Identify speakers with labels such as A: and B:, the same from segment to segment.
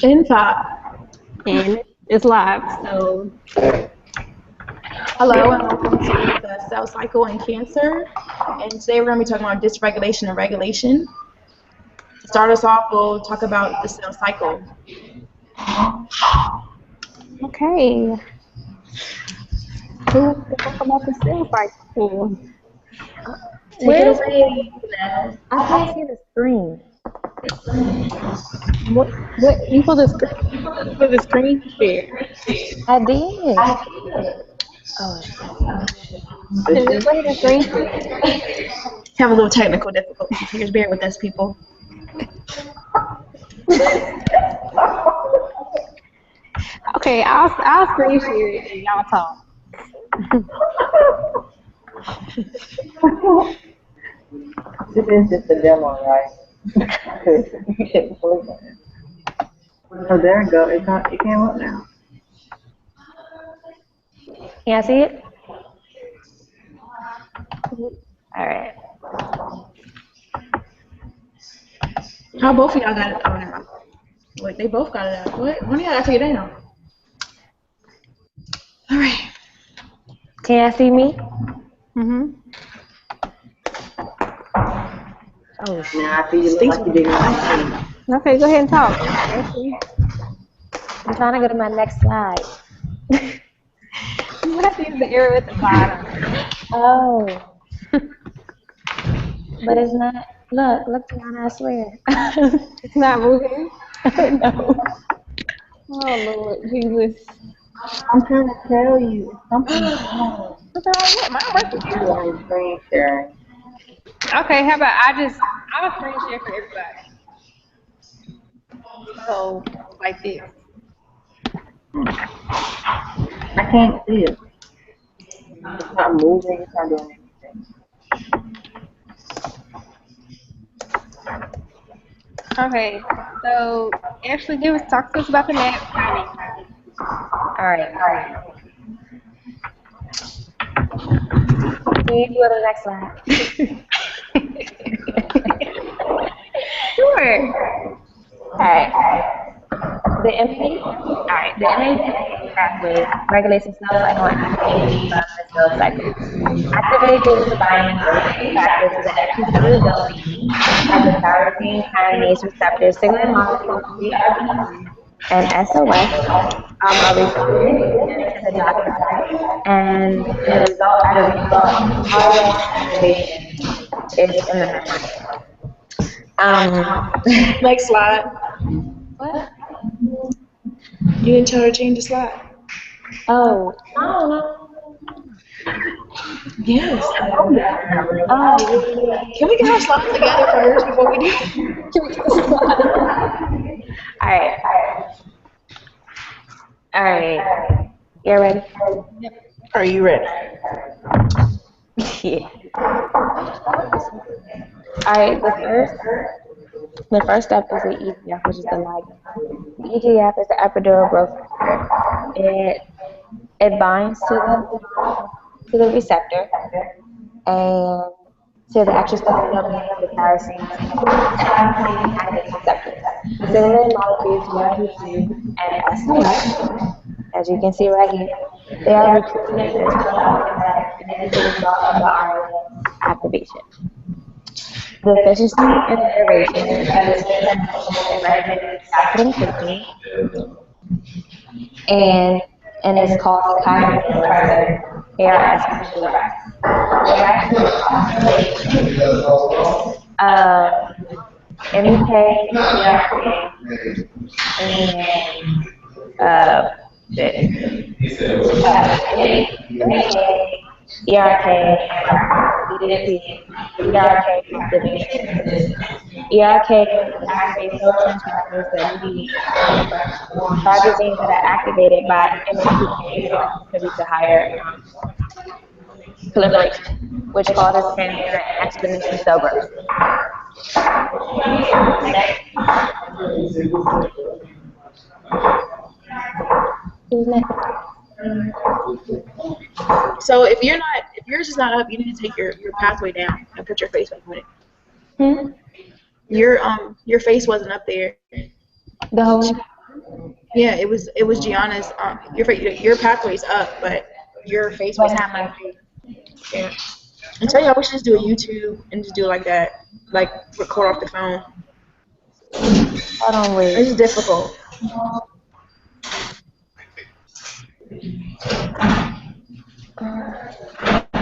A: In five.
B: And it's live. So,
A: Hello and welcome to the cell cycle in cancer. And today we're going to be talking about dysregulation and regulation. To start us off, we'll talk about the cell cycle.
B: okay. Who wants to talk about the cell cycle?
A: Take it
B: Where's
A: away.
B: I can't see the screen. What you put the screen for the screen share? I did. Oh shit. Just go ahead and screen share.
A: Have a little technical difficulties here. Bear with us, people.
B: Okay, I'll screen share it and y'all talk.
C: This is just a demo, right? Oh, there we go. It came up now.
B: Can I see it? All right.
A: How both of y'all got it? Oh, never mind. Wait, they both got it out. What? One of y'all got to take it down. All right.
B: Can I see me? Oh shit.
C: Now I see you look like you didn't like me.
B: Okay, go ahead and talk. I'm trying to go to my next slide. You have to use the arrow at the bottom. Oh. But it's not. Look, Tiana, I swear. It's not moving. No. Oh Lord Jesus.
C: I'm trying to tell you, it's something wrong.
B: What's wrong with my working?
C: You on screen sharing.
B: Okay, how about I'll screen share for everybody. So like this.
C: I can't see it. It's not moving. It's not doing anything.
B: Okay, so Ashley, talk to us about the map. All right. Can you go to the next slide? Sure. All right. The MAT pathway regulates the cell cycle and activates the cell cycle. Activates the binding factor to the FP2 as the tyrosine kinase receptors signaling molecules CRP and SOS are responding to the doctor, and as a result, cardiac activation is in the memory.
A: Next slide.
B: What?
A: You didn't tell her to change the slide.
B: Oh, I don't know.
A: Yes.
B: Oh, yeah.
A: Can we get our slides together first before we do?
B: All right. You ready?
A: Are you ready?
B: Yeah. All right. The first step is the EGF, which is the ligand. The EGF is the epidural growth factor. It binds to the receptor and to the extracellular domain of the tyrosine kinase receptors. The signaling molecules URP2 and SOS, as you can see right here, they are recruited into the result of the RNA activation. The efficiency and duration of the regulated scaffolding protein and is called kinase receptor ARS for short. MK, ERK, DDP, ERK activation. ERK activates neurotransmitters that mediate targeting that are activated by MST contribute to higher proliferation, which causes cancer and exponential cell growth. Who's next?
A: So if yours is not up, you need to take your pathway down and put your face back on it. Your face wasn't up there.
B: The whole.
A: Yeah, it was Gianna's. Your pathway's up, but your face
B: But
A: was
B: not my.
A: yeah. I tell you, I wish just do a YouTube and just do it like that, like record off the phone.
B: Hold on, wait.
A: It's difficult.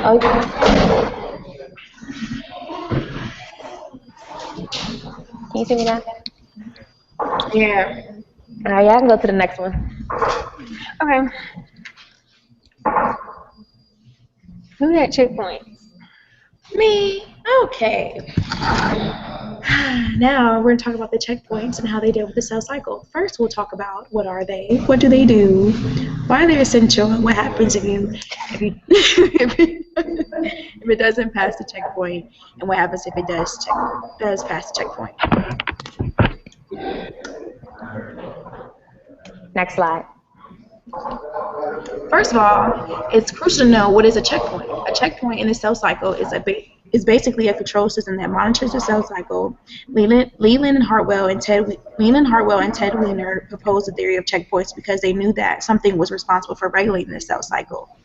B: Oh, yeah. Can you see me now?
A: Yeah.
B: All right, y'all can go to the next one.
D: Okay. Who had checkpoints?
A: Me. Okay. Now we're going to talk about the checkpoints and how they deal with the cell cycle. First, we'll talk about what are they, what do they do, why are they essential, and what happens if it doesn't pass the checkpoint, and what happens if it does pass the checkpoint.
B: Next slide.
A: First of all, it's crucial to know what is a checkpoint. A checkpoint in the cell cycle is basically a control system that monitors the cell cycle. Leland Hartwell and Ted Wiener proposed the theory of checkpoints because they knew that something was responsible for regulating the cell cycle.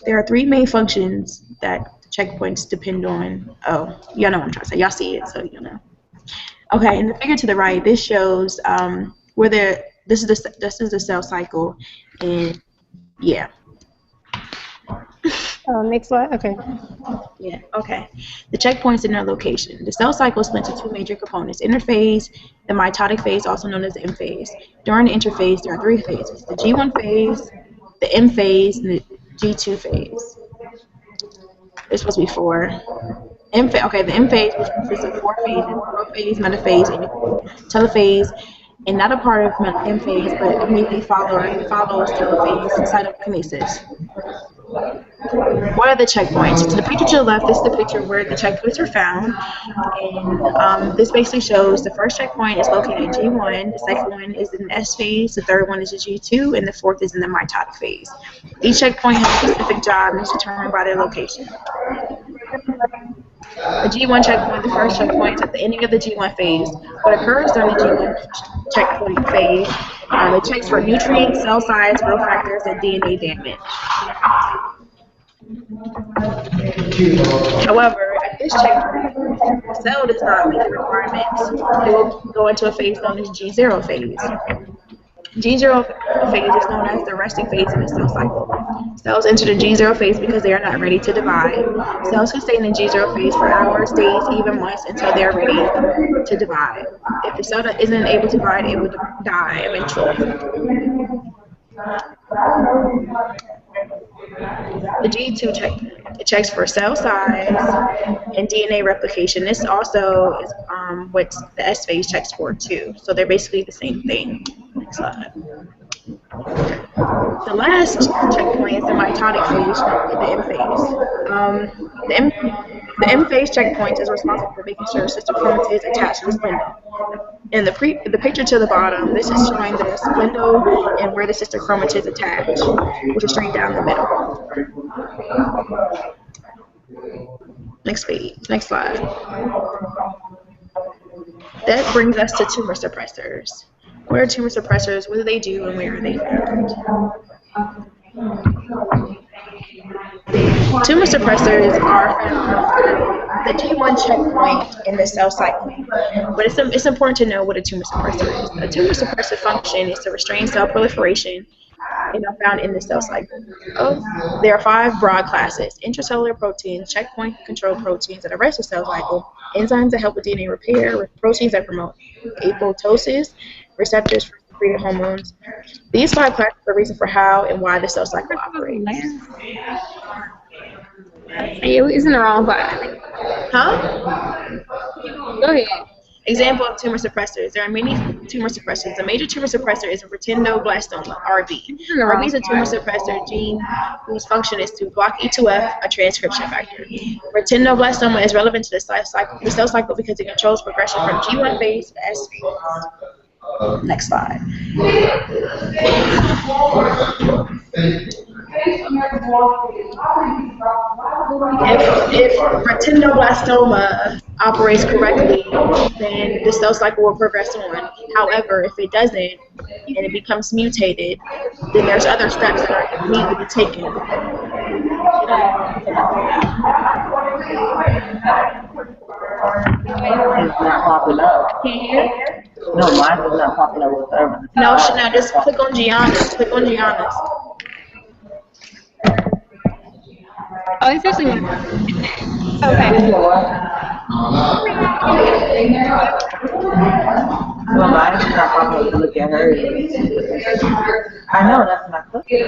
A: There are three main functions that checkpoints depend on. Oh, y'all know what I'm trying to say. Y'all see it, so you know. Okay, in the figure to the right, this shows this is the cell cycle, and yeah.
D: Next slide. Okay.
A: Yeah, okay. The checkpoints in their location. The cell cycle is split into two major components: interphase, the mitotic phase, also known as the M phase. During the interphase, there are three phases: the G1 phase, the M phase, and the G2 phase. There's supposed to be four. The M phase, which consists of four phases: prophase, metaphase, and telophase. And not a part of M phase, but immediately follows telophase, cytokinesis. What are the checkpoints? So the picture to the left is the picture where the checkpoints are found, and this basically shows the first checkpoint is located in G1, the second one is in the S phase, the third one is in G2, and the fourth is in the mitotic phase. Each checkpoint has a specific job and is determined by their location. The G1 checkpoint, the first checkpoint, is at the ending of the G1 phase. What occurs during the G1 checkpoint phase, it checks for nutrients, cell size, growth factors, and DNA damage. However, at this checkpoint, the cell does not meet the requirements. It will go into a phase known as G0 phase. G0 phase is known as the resting phase in the cell cycle. Cells enter the G0 phase because they are not ready to divide. Cells can stay in the G0 phase for hours, days, even months until they are ready to divide. If the cell isn't able to divide, it will die eventually. The G2 checkpoint. It checks for cell size and DNA replication. This also is what the S phase checks for too. So they're basically the same thing. Next slide. The last checkpoint is the mitotic phase, the M phase. The M phase checkpoint is responsible for making sure sister chromatid is attached to the spindle. In the picture to the bottom, this is showing the spindle and where the sister chromatid is attached, which is straight down the middle. Next page, next slide. That brings us to tumor suppressors. What are tumor suppressors? What do they do, and where are they found? Tumor suppressors are found at the G1 checkpoint in the cell cycle. But it's important to know what a tumor suppressor is. A tumor suppressor function is to restrain cell proliferation and are found in the cell cycle. There are 5 broad classes: intracellular proteins, checkpoint control proteins that arrest the cell cycle, enzymes that help with DNA repair, proteins that promote apoptosis, receptors for secreted hormones. These 5 classes are the reason for how and why the cell cycle operates.
D: Yeah, it's in the wrong button.
A: Huh?
D: Go ahead.
A: Example of tumor suppressors. There are many tumor suppressors. The major tumor suppressor is retinoblastoma, RB. RB is a tumor suppressor gene whose function is to block E2F, a transcription factor. Retinoblastoma is relevant to the cell cycle because it controls progression from G1 phase to S phase. Next slide. If retinoblastoma operates correctly, then the cell cycle will progress on. However, if it doesn't and it becomes mutated, then there's other steps that are need to be taken.
C: It's not popping up. No, mine is not popping up whatsoever.
A: No, Chanel, just click on Gianna's. Click on Gianna's.
D: Oh, it's actually okay.
C: Well, mine is not popping up to look at hers. I know, that's not cooking.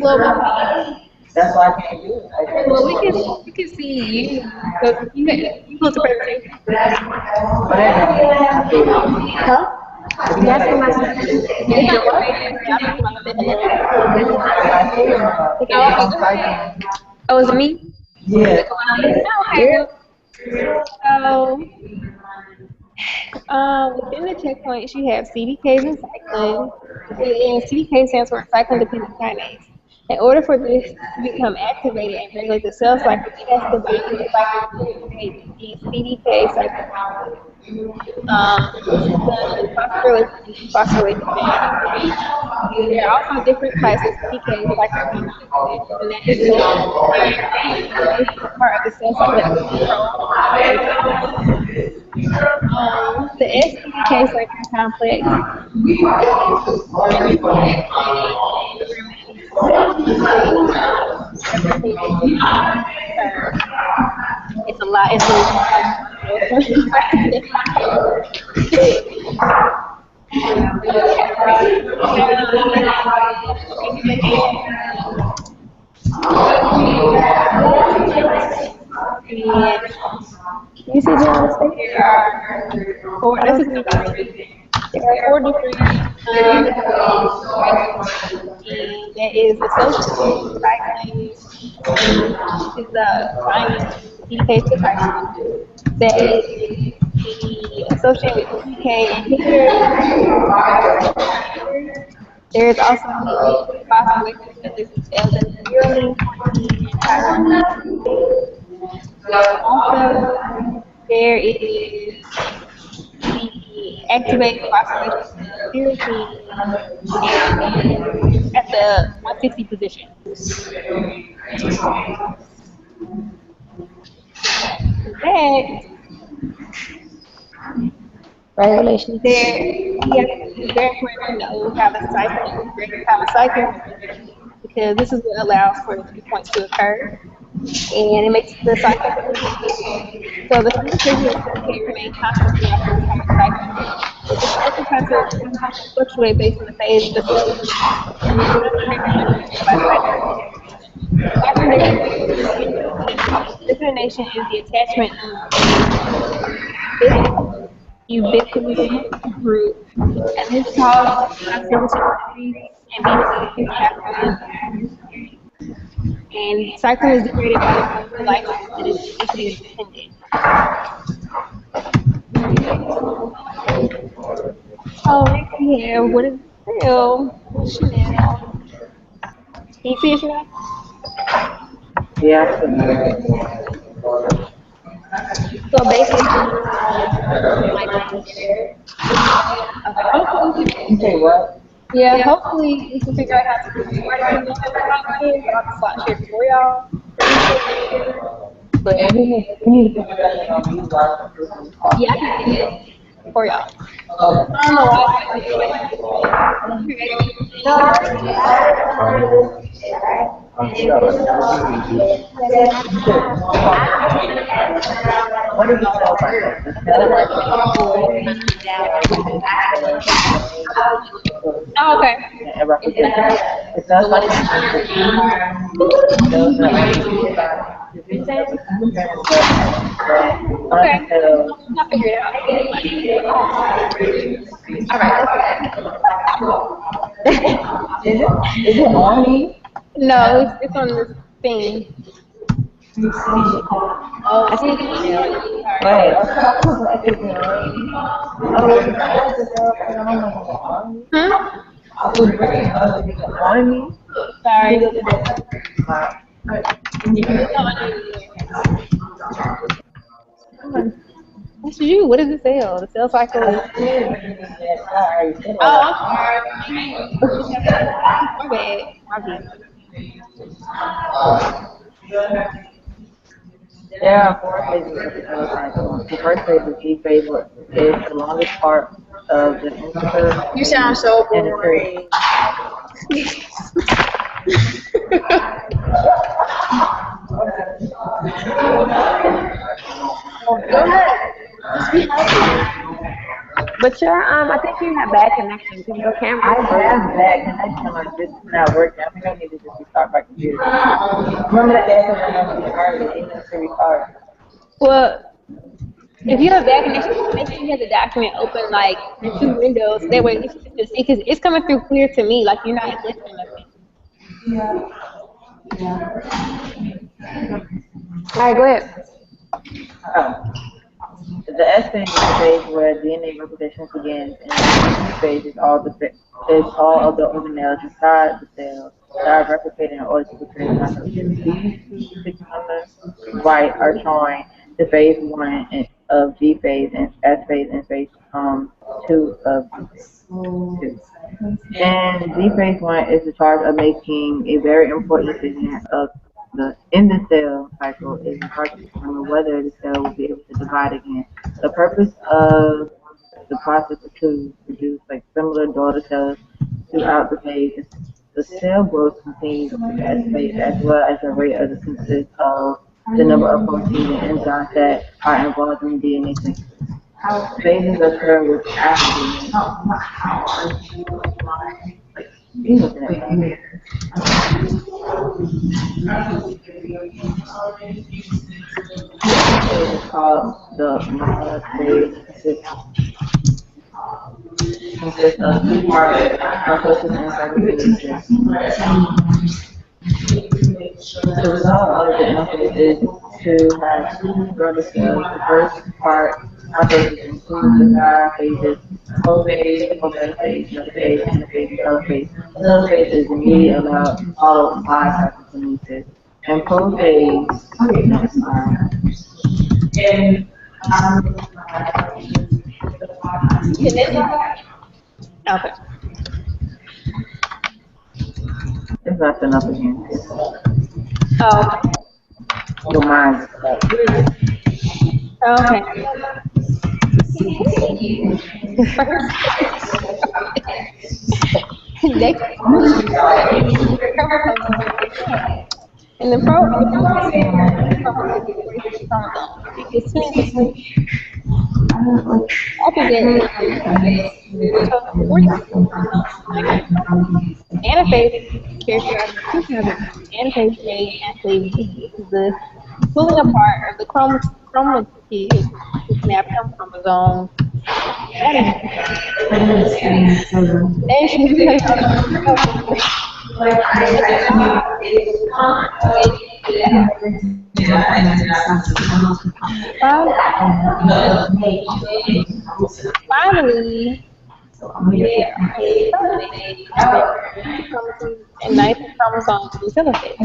D: Well,
C: That's why I can't do it. I can't
D: well,
C: do it.
D: we can see you. So you close the presentation.
A: Huh?
B: Yes, I'm not.
D: Oh, is it me?
C: Yeah.
D: Okay. So, within the checkpoints, you have CDKs and cyclin. And CDK stands for cyclin-dependent kinase. In order for this to become activated and regulate the cell cycle, it has to bind to the CDK cycle. This is done in phosphorylation band. There are also different classes of CDK cycle, and that is part of the cell cycle. The SDK cycle complex it's a lot. You see John's face? There are four different and that is associated cycling, which is the binding CDK cycle that is associated with PK inhibitor. There is also the phosphorylation that is L-urine and tyrosine. Also, there is the activated phosphorylation of tyrosine at the 160 position. That
B: Regulations.
D: it's very important to know how the cycle, because this is what allows for the 2 points to occur, and it makes the cycle. So the frequency can remain constant throughout the entire cycle. It's also to fluctuate based on the phase of the Dissonation is the attachment of ubiquitous group, and this causes oscillatory and and cycling is degraded by the life that is dependent. Oh, next we have what is real Chanel. Can you see it, Chanel?
C: Yeah.
D: So basically,
C: You say what?
D: yeah, hopefully we can figure out how to do it. I'll just slot share for y'all.
C: But we need to put that on you guys.
D: Yeah, I can do it for y'all.
C: Okay.
D: I don't know why.
C: What is the cell cycle?
D: Oh, okay.
C: It sounds like
D: Okay. I'll figure it out. All right.
C: Is it on me?
D: No, it's on this thing. Oh, I see.
C: Wait, I was
D: Hmm?
C: I was bringing other people on me.
D: Sorry. That's you. What does it sell? The sales cycle is. Oh, I'm sorry. My bad. My bad.
C: Yeah, four phases of the cell cycle. The first phase is G phase, which is the longest part of the insert
A: You sound so
C: and the period.
A: boring. Go ahead. Just be happy.
B: But your I think you have bad connection because your
C: I
B: camera is
C: have
B: working.
C: that connection, like this is not working. I think I need to just restart my computer. Remember that day I have to restart it, it needs to restart.
D: Well, if you have bad connection, make sure you have the document open like in two windows. That way you can see because it's coming through clear to me. Like you're not glitching nothing.
B: All right, go ahead.
C: Oh. The S phase is the phase where DNA replication begins, and the G phase is all of the organelles inside the cell that are replicated in order to portray mitosis. These two pictures on the right are showing the phase one of G phase and S phase and phase two of two. And G phase one is the charge of making a very important decision of in the cell cycle is in part to determine whether the cell will be able to divide again. The purpose of the process is to produce like similar daughter cells throughout the phase. The cell growth continues through the S phase as well as the rate of the synthesis of the number of proteins and enzymes that are involved in DNA synthesis. Phases occur with actin. You looking at me. It's called the Maya phase. Consists of two parts, mitosis and cytokinesis. The result of the interface is to have two brother cells. The first part, mitosis, includes the five phases: prophase, prometaphase, metaphase, anaphase, telophase. Telophase is immediately allowed, followed by cytokinesis. And prophase,
D: Okay.
C: it's messing up again.
D: Oh,
C: Your mind's
D: okay. Next, and the it's after that, so 40 anaphase characterized by two chromosomes. Anaphase A and anaphase B is the pulling apart of the chromatids to snap some chromosomes. That is finally, there are a chromosomes and 19 chromosomes in telophase.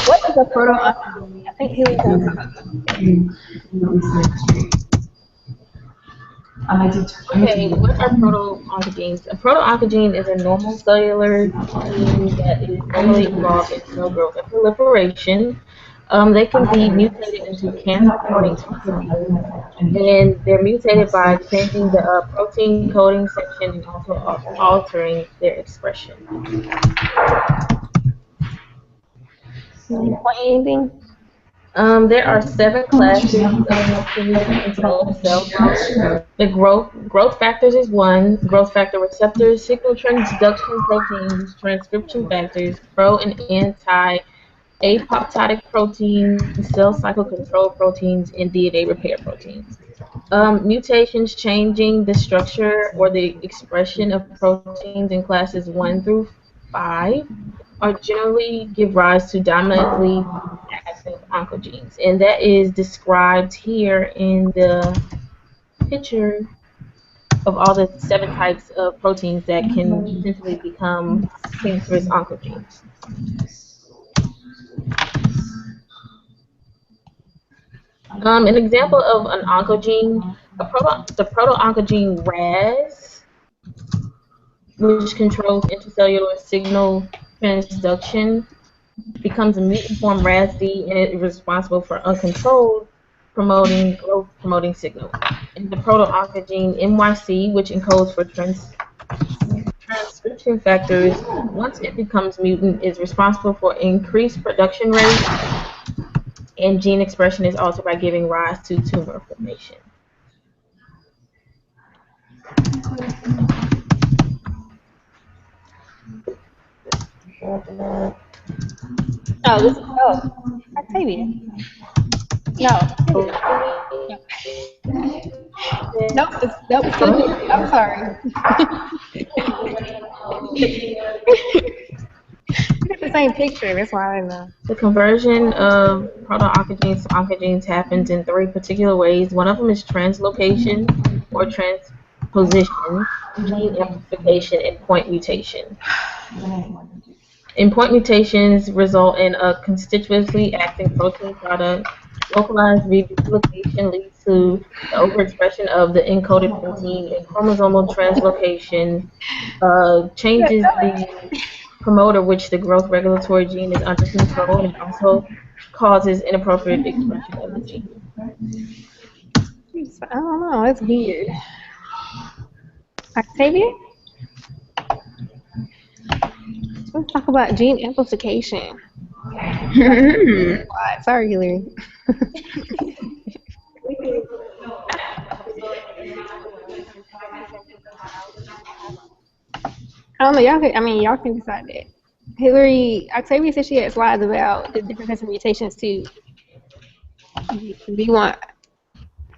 D: What is a proto-oncogene? I think he was
E: Okay, what are proto-oncogenes? A proto-oncogene is a normal cellular gene that is normally involved in cell growth and proliferation. They can be mutated into cancer-causing proteins, and they're mutated by changing the protein coding section and also altering their expression.
D: anything?
E: There are 7 classes of control of cell growth. The growth factors is one. Growth factor receptors, signal transduction proteins, transcription factors, pro and anti apoptotic proteins, cell cycle control proteins, and DNA repair proteins. Mutations changing the structure or the expression of proteins in classes 1 through 5 or generally give rise to dominantly active oncogenes. And that is described here in the picture of all the 7 types of proteins that can potentially become cancerous oncogenes. An example of an oncogene, the proto-oncogene RAS, which controls intracellular signal transduction, becomes a mutant form RASD, and it is responsible for uncontrolled growth promoting signal. And the proto-oncogene MYC, which encodes for transcription factors, once it becomes mutant, is responsible for increased production rate, and gene expression is altered by giving rise to tumor formation.
D: Octavia. No. Nope, still good. I'm sorry. We got the same picture, that's why I didn't know.
E: The conversion of proto-oncogenes to oncogenes happens in 3 particular ways. One of them is translocation or transposition, gene amplification, and point mutation. And point mutations result in a constitutively acting protein product. Localized reduplication leads to the overexpression of the encoded protein, and chromosomal translocation changes the promoter, which the growth regulatory gene is under control, and also causes inappropriate expression of the gene.
D: I don't know, it's weird. Octavia? Let's talk about gene amplification. Sorry, Hillary. I don't know, y'all can decide that. Octavia said she had slides about the different kinds of mutations too. Do you want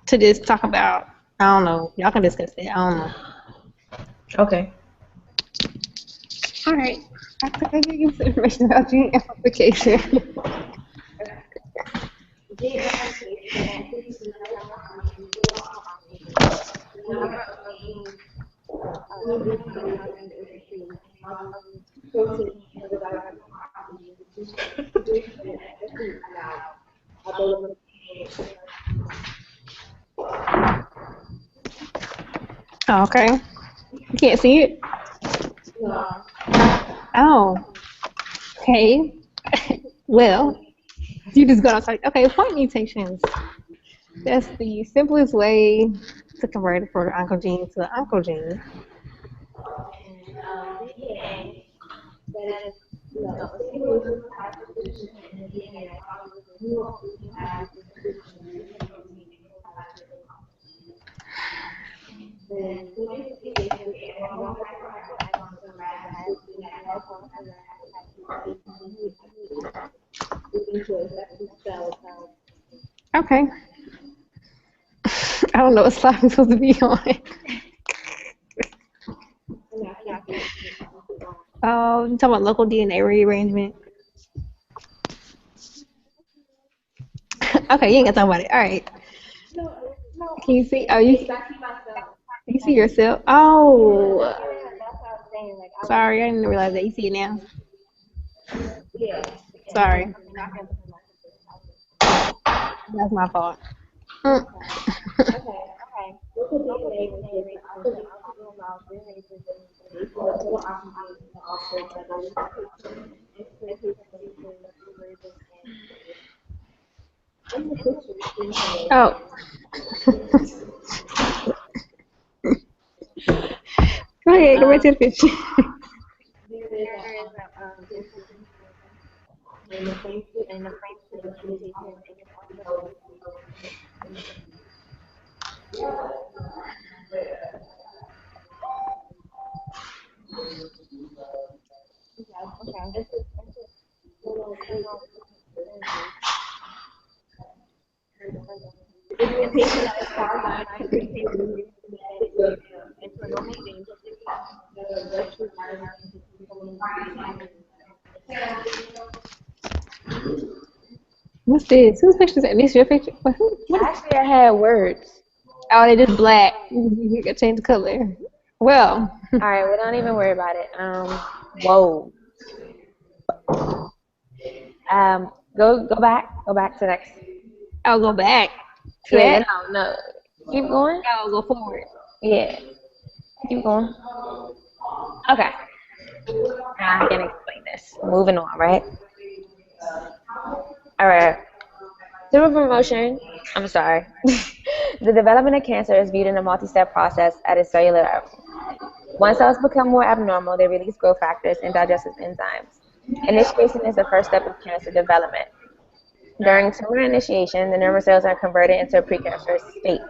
D: to just talk about, I don't know, y'all can discuss it, I don't know.
E: Okay.
D: All right. Octavia, give some information about gene amplification. Okay. You can't see it? Oh. Okay. Well, you just got to okay, point mutations. That's the simplest way to convert a proto-oncogene to an oncogene. Okay. I don't know what slide I'm supposed to be on. Oh, you talking about local DNA rearrangement? Okay, you ain't gonna talk about it. All right. Can you see? Oh, you see yourself? Oh. Sorry, I didn't realize that. You see it now? Sorry. That's my fault. Oh. Go ahead, go back to the picture. What's this? Whose picture is that? This your picture? What is,
B: Actually, I had words.
D: oh, they just black. You can change the color. Well,
B: All right, well, don't even worry about it. Whoa. Go back to next.
D: I'll go back to
B: Yeah,
D: that.
B: no. Keep going.
D: I'll go forward.
B: Yeah, keep going. Okay. Now I can explain this. Moving on, right? All right. Tumor promotion. I'm sorry. The development of cancer is viewed in a multi-step process at a cellular level. Once cells become more abnormal, they release growth factors and digestive enzymes. Initiation is the first step of cancer development. During tumor initiation, the nerve cells are converted into a precancerous state.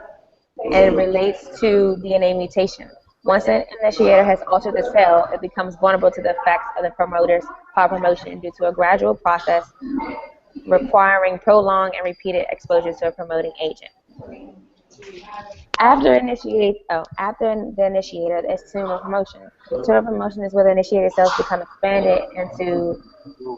B: It relates to DNA mutation. Once an initiator has altered the cell, it becomes vulnerable to the effects of the promoter's promotion due to a gradual process requiring prolonged and repeated exposure to a promoting agent. After the initiator is tumor promotion. Tumor promotion is where the initiated cells become expanded into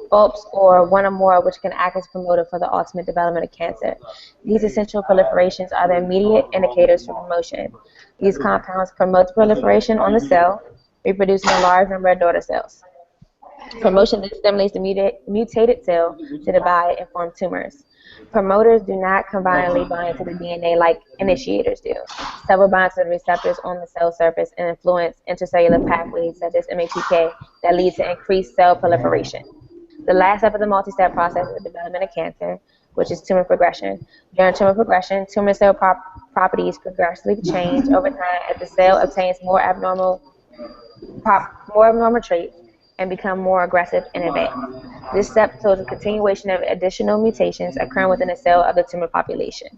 B: bulbs or one or more, which can act as promoter for the ultimate development of cancer. These essential proliferations are the immediate indicators for promotion. These compounds promote proliferation on the cell, reproducing a large number of daughter cells. Promotion then stimulates the mutated cell to divide and form tumors. Promoters do not combinedly bind to the DNA like initiators do. Several bind to the receptors on the cell surface and influence intercellular pathways such as MAPK that lead to increased cell proliferation. The last step of the multi-step process is the development of cancer, which is tumor progression. During tumor progression, tumor cell properties progressively change over time as the cell obtains more abnormal traits and become more aggressive and advanced. This step shows a continuation of additional mutations occurring within a cell of the tumor population.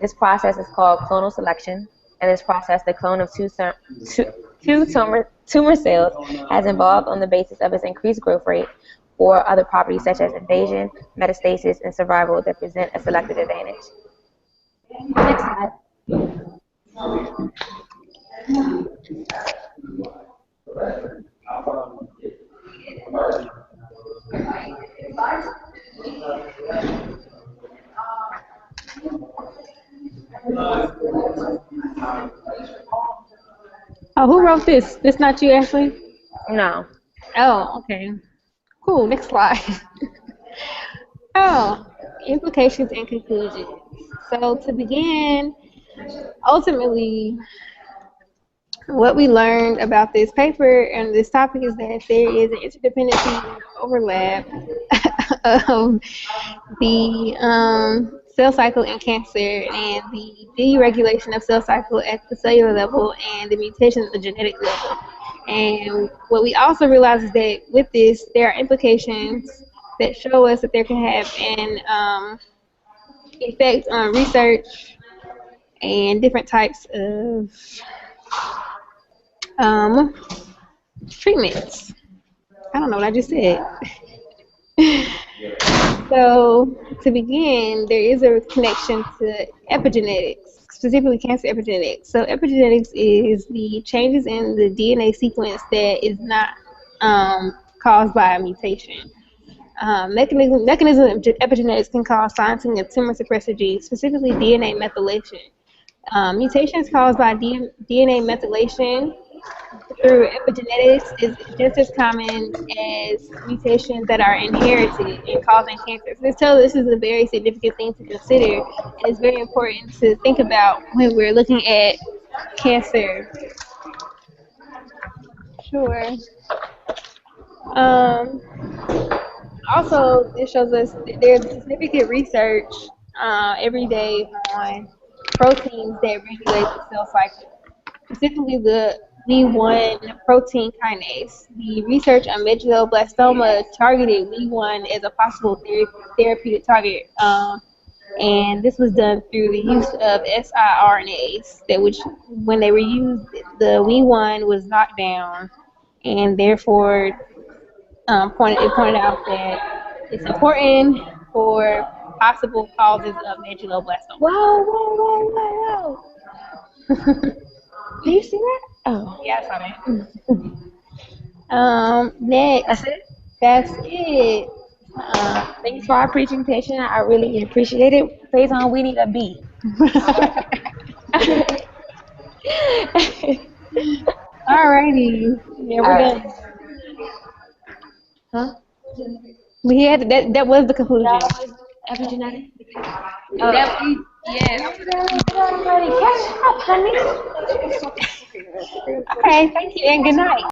B: This process is called clonal selection. In this process, the clone of two tumor cells has evolved on the basis of its increased growth rate or other properties such as invasion, metastasis, and survival that present a selective advantage. Next slide.
D: Oh, who wrote this? This not you, Ashley?
B: No.
D: Oh, okay. Cool. Next slide. Oh, implications and conclusions. So to begin, ultimately, what we learned about this paper and this topic is that there is an interdependency and overlap of the cell cycle in cancer and the deregulation of cell cycle at the cellular level and the mutation at the genetic level. And what we also realize is that with this, there are implications that show us that there can have an effect on research and different types of treatments. I don't know what I just said. So, to begin, there is a connection to epigenetics, specifically cancer epigenetics. So, epigenetics is the changes in the DNA sequence that is not caused by a mutation. Mechanism of epigenetics can cause silencing of tumor suppressor genes, specifically DNA methylation. Mutations caused by DNA methylation through epigenetics is just as common as mutations that are inherited and causing cancer. So this is a very significant thing to consider, and it's very important to think about when we're looking at cancer. Sure. Also, this shows us that there's significant research every day on proteins that regulate the cell cycle, specifically the WEE1 protein kinase. The research on medulloblastoma targeted WEE1 as a possible therapeutic target, and this was done through the use of siRNAs, which, when they were used, the WEE1 was knocked down, and therefore pointed out that it's important for possible causes of medulloblastoma.
B: Whoa. Do you see that? Oh.
D: Yeah, I saw that. Next.
B: That's it?
D: That's it.
B: Thanks for our presentation. I really appreciate it. Faison, we need a B.
D: Alrighty. Yeah, we're
B: Alright.
D: done.
B: Huh?
D: We had that was the conclusion.
B: That was epigenetic.
D: That we yes.
B: Everybody catch up, honey.
D: Okay, thank you and good night.